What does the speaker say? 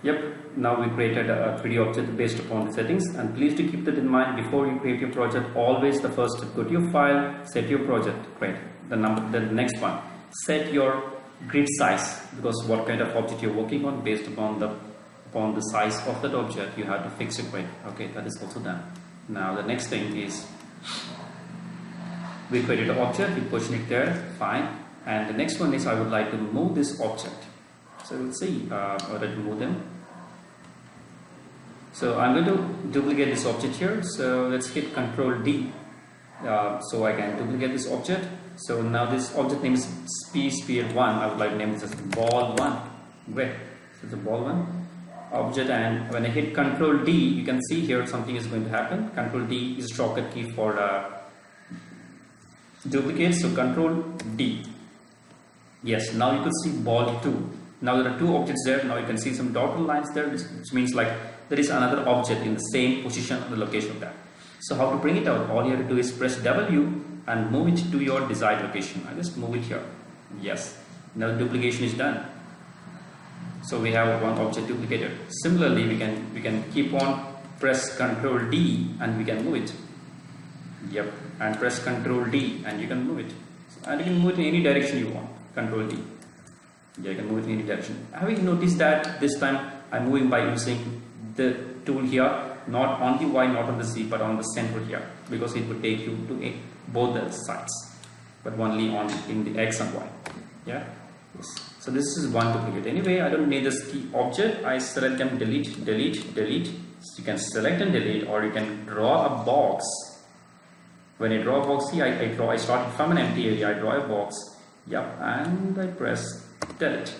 Yep, now we created a 3D object based upon the settings, and please to keep that in mind before you create your project. Always the first step, go to your file, set your project, great. The next one, set your grid size, because what kind of object you're working on, based upon the size of that object, you have to fix it, right? Okay, that is also done. Now the next thing is, we created an object, we position it there, fine. And the next one is, I would like to move this object. So we'll see how to move them. So I'm going to duplicate this object here. So let's hit Ctrl D. So I can duplicate this object. So now this object name is sphere1. I would like to name this as ball1. Great. So it's a ball1 object, and when I hit Ctrl D, you can see here something is going to happen. Ctrl D is a shortcut key for duplicate. So Ctrl D. Yes, now you could see ball2. Now there are two objects there. Now you can see some dotted lines there, which means like there is another object in the same position or the location of that. So how to bring it out? All you have to do is press W and move it to your desired location. I just move it here. Yes. Now the duplication is done. So we have one object duplicated. Similarly, we can keep on press Ctrl D and we can move it. Yep. And press Ctrl D and you can move it. And you can move it in any direction you want. Ctrl D. Yeah, you can move it in any direction. Have you noticed that this time I'm moving by using the tool here, not on the Y, not on the Z, but on the center here, because it would take you to both the sides, but only in the X and Y. Yeah. Yes. So this is one duplicate. Anyway, I don't need this key object. I select them, delete, delete, delete. So you can select and delete, or you can draw a box. When I draw a box, see, I start from an empty area. I draw a box. Yep, and I press delete.